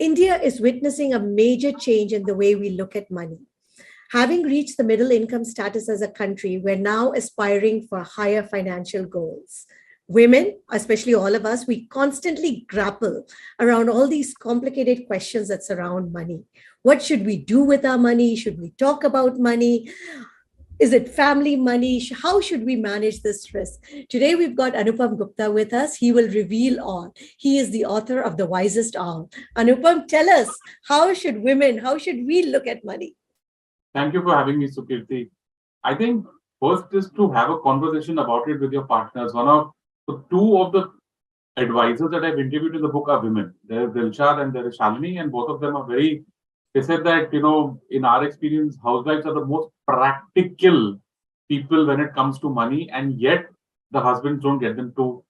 India is witnessing a major change in the way we look at money. Having reached the middle income status as a country, we're now aspiring for higher financial goals. Women, especially all of us, we constantly grapple around all these complicated questions that surround money. What should we do with our money? Should we talk about money? Is it family money? How should we manage this risk? Today, we've got Anupam Gupta with us. He will reveal all. He is the author of The Wisest Owl. Anupam, tell us, how should we look at money? Thank you for having me, Sukirti. I think first is to have a conversation about it with your partners. Two of the advisors that I've interviewed in the book are women. There is Dilshad and there is Shalini, and both of them are they said that, in our experience, housewives are the most practical people when it comes to money, and yet the husbands don't get them to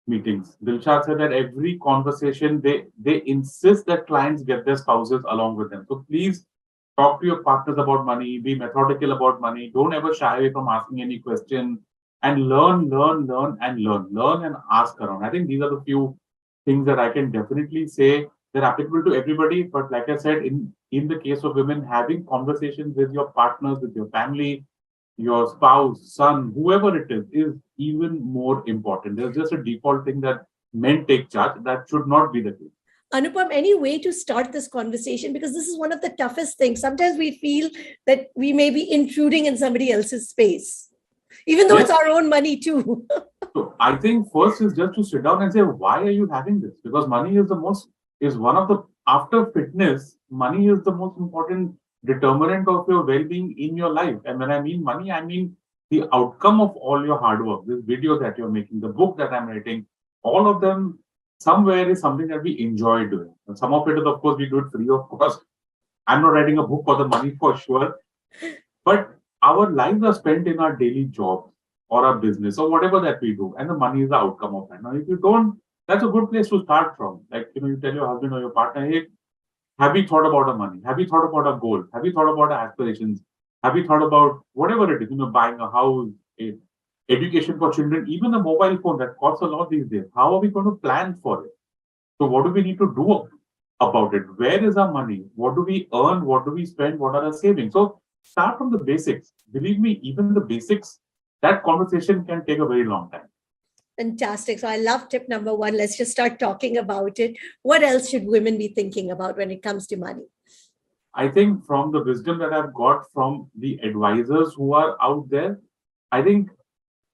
meetings. Dilshad said that every conversation, they insist that clients get their spouses along with them. So please talk to your partners about money, be methodical about money, don't ever shy away from asking any question, and learn and ask around. I think these are the few things that I can definitely say they're applicable to everybody. But like I said, in the case of women, having conversations with your partners, with your family, your spouse, son, whoever it is even more important. There's just a default thing that men take charge. That should not be the case. Anupam, any way to start this conversation? Because this is one of the toughest things. Sometimes we feel that we may be intruding in somebody else's space, even though it's our own money too. So I think first is just to sit down and say, why are you having this? Because money is one of the, after fitness, money is the most important determinant of your well-being in your life. And when I mean money, I mean the outcome of all your hard work, this video that you're making, the book that I'm writing, all of them somewhere is something that we enjoy doing. And some of it is, of course, we do it free of cost. I'm not writing a book for the money for sure. But our lives are spent in our daily job or our business or whatever that we do. And the money is the outcome of that. Now, if you don't, that's a good place to start from. Like, you tell your husband or your partner, hey, have you thought about our money? Have you thought about our goal? Have you thought about our aspirations? Have you thought about whatever it is, buying a house, education for children, even a mobile phone that costs a lot these days? How are we going to plan for it? So what do we need to do about it? Where is our money? What do we earn? What do we spend? What are our savings? So start from the basics. Believe me, even the basics, that conversation can take a very long time. Fantastic. So I love tip number one. Let's just start talking about it. What else should women be thinking about when it comes to money? I think from the wisdom that I've got from the advisors who are out there, I think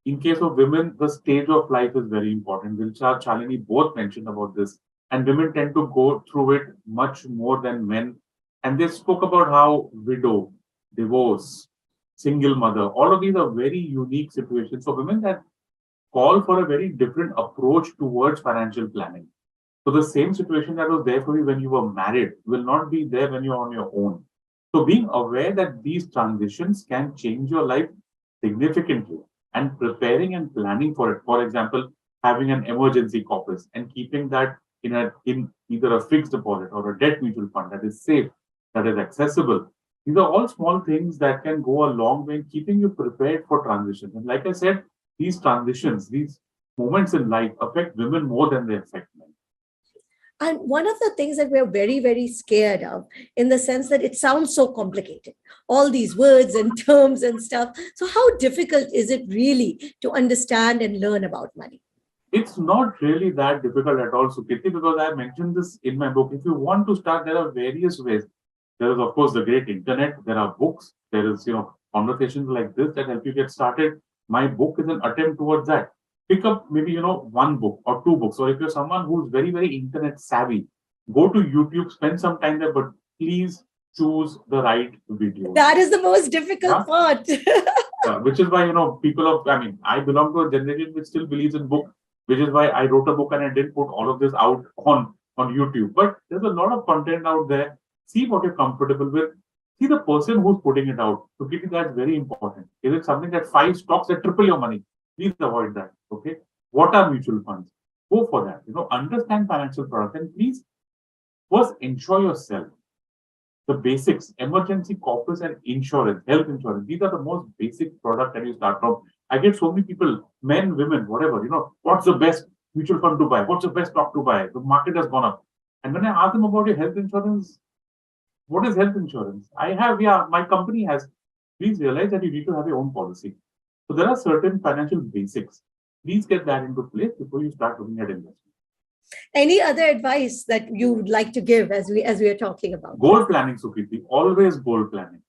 in case of women, the stage of life is very important. Dilshad, Shalini both mentioned about this. And women tend to go through it much more than men. And they spoke about how widow, divorce, single mother, all of these are very unique situations. So women that call for a very different approach towards financial planning. So the same situation that was there for you when you were married will not be there when you're on your own. So being aware that these transitions can change your life significantly and preparing and planning for it. For example, having an emergency corpus and keeping that in either a fixed deposit or a debt mutual fund that is safe, that is accessible. These are all small things that can go a long way in keeping you prepared for transitions. And like I said, these transitions, these moments in life affect women more than they affect men. And one of the things that we're very, very scared of, in the sense that it sounds so complicated, all these words and terms and stuff. So how difficult is it really to understand and learn about money? It's not really that difficult at all, Sukirti, because I mentioned this in my book. If you want to start, there are various ways. There is, of course, the great internet. There are books. There is, conversations like this that help you get started. My book is an attempt towards that. Pick up maybe, one book or two books. Or if you're someone who's very, very internet savvy, go to YouTube, spend some time there, but please choose the right video. That is the most difficult part. Which is why, I belong to a generation which still believes in books, which is why I wrote a book and I didn't put all of this out on YouTube. But there's a lot of content out there. See what you're comfortable with. See the person who's putting it out. So keep that's very important. Is it something that 5 stocks that triple your money? Please avoid that. Okay. What are mutual funds? Go for that. Understand financial products and please first ensure yourself. The basics, emergency corpus and insurance, health insurance. These are the most basic products that you start from. I get so many people, men, women, whatever, what's the best mutual fund to buy? What's the best stock to buy? The market has gone up. And when I ask them about your health insurance, what is health insurance? I have, my company has. Please realize that you need to have your own policy. So there are certain financial basics. Please get that into place before you start looking at investment. Any other advice that you would like to give as we are talking about? Goal planning, Sukriti, always goal planning.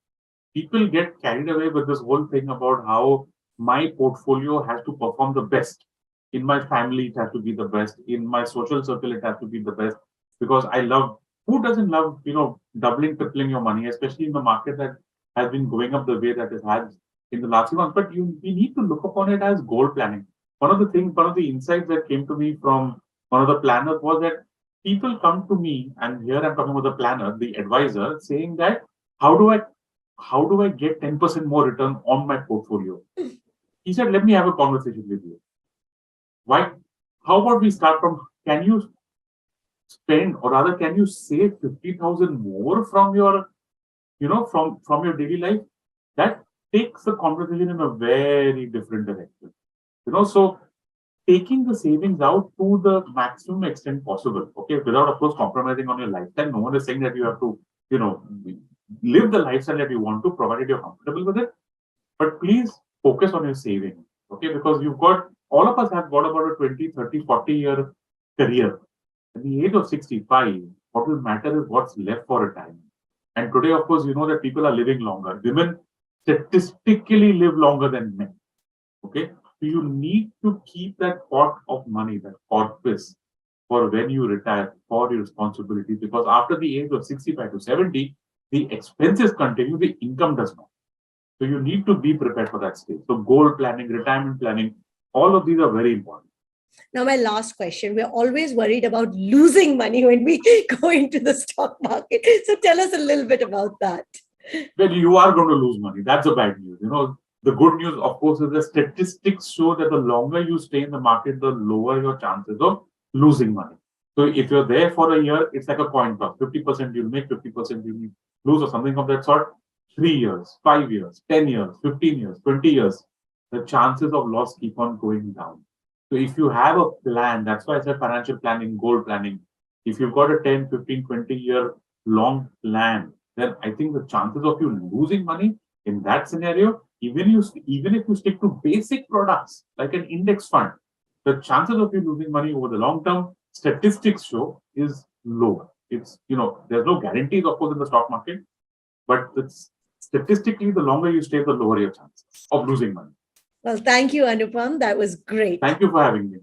People get carried away with this whole thing about how my portfolio has to perform the best. In my family, it has to be the best. In my social circle, it has to be the best. Because I love, who doesn't love, doubling, tripling your money, especially in the market that has been going up the way that it has in the last few months. But we need to look upon it as goal planning. One of the insights that came to me from one of the planners was that people come to me, and here I'm talking about the planner, the advisor, saying that how do I get 10% more return on my portfolio? He said, let me have a conversation with you. Why? How about we start from, can you spend, or rather, can you save 50,000 more from your, from your daily life? That takes the conversation in a very different direction. So taking the savings out to the maximum extent possible, okay, without, of course, compromising on your lifestyle. No one is saying that you have to, live the lifestyle that you want to, provided you're comfortable with it. But please focus on your saving, okay, because all of us have got about a 20, 30, 40-year career. At the age of 65, what will matter is what's left for retirement. And today, of course, you know that people are living longer. Women statistically live longer than men, okay? So you need to keep that pot of money, that corpus, for when you retire, for your responsibilities, because after the age of 65 to 70, the expenses continue, the income does not. So you need to be prepared for that stage. So goal planning, retirement planning, all of these are very important. Now, my last question. We're always worried about losing money when we go into the stock market. So tell us a little bit about that. Well, you are going to lose money. That's the bad news. The good news, of course, is the statistics show that the longer you stay in the market, the lower your chances of losing money. So if you're there for a year, it's like a coin toss. 50% you'll make, 50% you'll lose, or something of that sort. 3 years, 5 years, 10 years, 15 years, 20 years, the chances of loss keep on going down. So if you have a plan, that's why I said financial planning, goal planning. If you've got a 10, 15, 20-year long plan, then I think the chances of you losing money in that scenario, even if you stick to basic products like an index fund, the chances of you losing money over the long term, statistics show, is lower. It's, there's no guarantees, of course, in the stock market, but statistically, the longer you stay, the lower your chances of losing money. Well, thank you, Anupam. That was great. Thank you for having me.